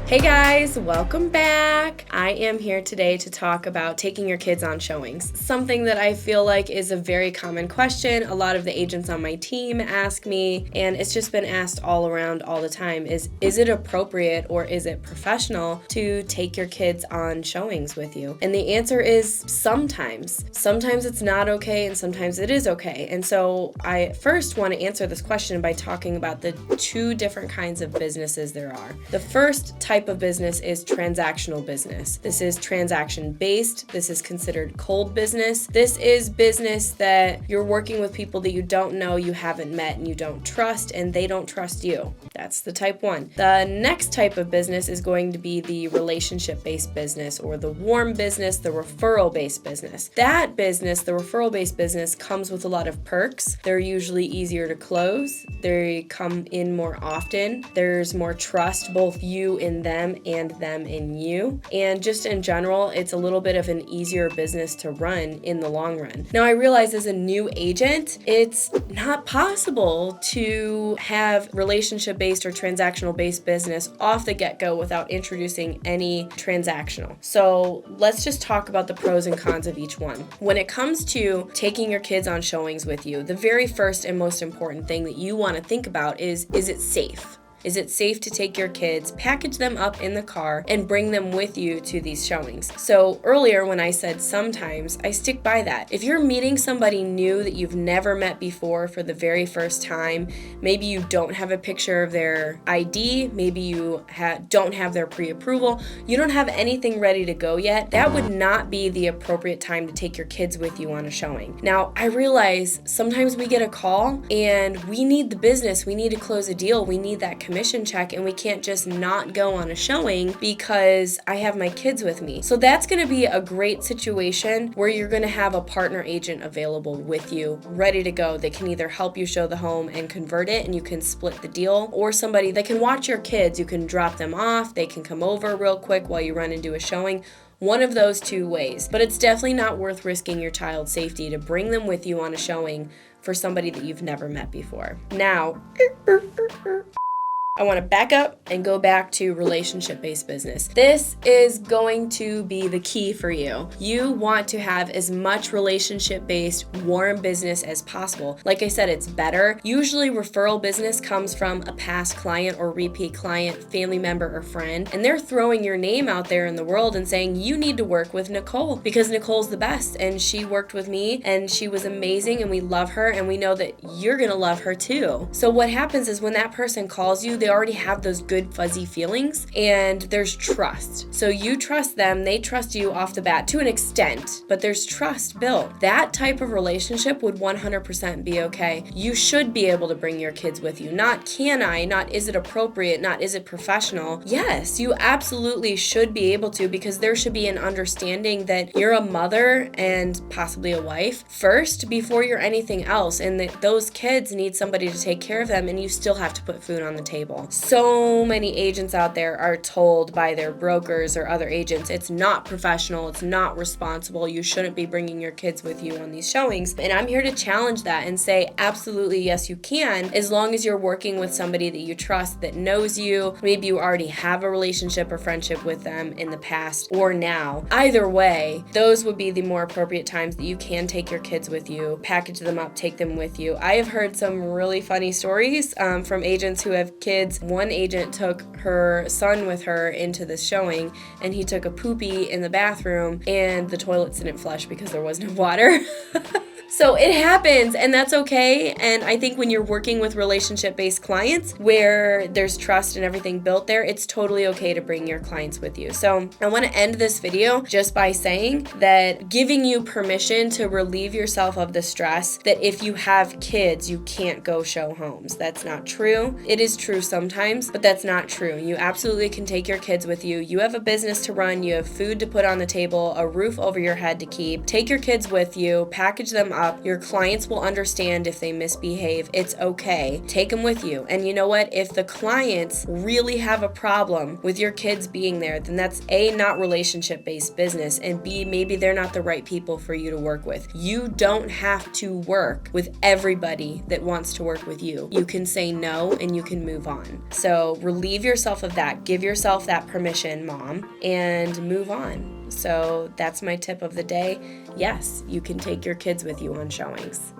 Hey guys, welcome back. I am here today to talk about taking your kids on showings. Something that I feel like is a very common question. A lot of the agents on my team ask me, and it's just been asked all around all the time, is it appropriate or is it professional to take your kids on showings with you? And the answer is sometimes. Sometimes it's not okay and sometimes it is okay. And so I first want to answer this question by talking about the two different kinds of businesses there are. The first type of business is transactional business. This is transaction based. This is considered cold business. This is business that you're working with people that you don't know, you haven't met, and you don't trust, and they don't trust you. That's the type one. The next type of business is going to be the relationship-based business, or the warm business, the referral-based business. That business, the referral-based business, comes with a lot of perks. They're usually easier to close. They come in more often. There's more trust, both you in them and them in you. And just in general, it's a little bit of an easier business to run in the long run. Now, I realize as a new agent, it's not possible to have relationship-based or transactional-based business off the get-go without introducing any transactional. So let's just talk about the pros and cons of each one. When it comes to taking your kids on showings with you, the very first and most important thing that you want to think about is it safe? Is it safe to take your kids, package them up in the car, and bring them with you to these showings? So earlier when I said sometimes, I stick by that. If you're meeting somebody new that you've never met before for the very first time, maybe you don't have a picture of their ID, maybe you don't have their pre-approval, you don't have anything ready to go yet, that would not be the appropriate time to take your kids with you on a showing. Now, I realize sometimes we get a call and we need the business, we need to close a deal, we need that commission check, and we can't just not go on a showing because I have my kids with me. So that's going to be a great situation where you're going to have a partner agent available with you, ready to go. They can either help you show the home and convert it and you can split the deal, or somebody that can watch your kids. You can drop them off, they can come over real quick while you run and do a showing. One of those two ways. But it's definitely not worth risking your child's safety to bring them with you on a showing for somebody that you've never met before. Now, I want to back up and go back to relationship-based business. This is going to be the key for you. You want to have as much relationship-based, warm business as possible. Like I said, it's better. Usually referral business comes from a past client or repeat client, family member or friend, and they're throwing your name out there in the world and saying, you need to work with Nicole because Nicole's the best and she worked with me and she was amazing and we love her and we know that you're gonna love her too. So what happens is when that person calls you, they already have those good fuzzy feelings and there's trust. So you trust them, they trust you off the bat to an extent, but there's trust built. That type of relationship would 100% be okay. You should be able to bring your kids with you. Not can I, not is it appropriate, not is it professional. Yes, you absolutely should be able to, because there should be an understanding that you're a mother and possibly a wife first before you're anything else, and that those kids need somebody to take care of them and you still have to put food on the table. So many agents out there are told by their brokers or other agents, it's not professional, it's not responsible, you shouldn't be bringing your kids with you on these showings. And I'm here to challenge that and say, absolutely, yes, you can, as long as you're working with somebody that you trust, that knows you. Maybe you already have a relationship or friendship with them in the past or now. Either way, those would be the more appropriate times that you can take your kids with you, package them up, take them with you. I have heard some really funny stories from agents who have kids. One agent took her son with her into this showing and he took a poopy in the bathroom and the toilets didn't flush because there was no water. So it happens, and that's okay. And I think when you're working with relationship-based clients where there's trust and everything built there, it's totally okay to bring your clients with you. So I want to end this video just by saying that giving you permission to relieve yourself of the stress that if you have kids, you can't go show homes. That's not true. It is true sometimes, but that's not true. You absolutely can take your kids with you. You have a business to run. You have food to put on the table, a roof over your head to keep. Take your kids with you, package them up. Your clients will understand if they misbehave. It's okay. Take them with you. And you know what? If the clients really have a problem with your kids being there, then that's A, not relationship-based business, and B, maybe they're not the right people for you to work with. You don't have to work with everybody that wants to work with you. You can say no and you can move on. So relieve yourself of that. Give yourself that permission, mom, and move on. So that's my tip of the day. Yes, you can take your kids with you on showings.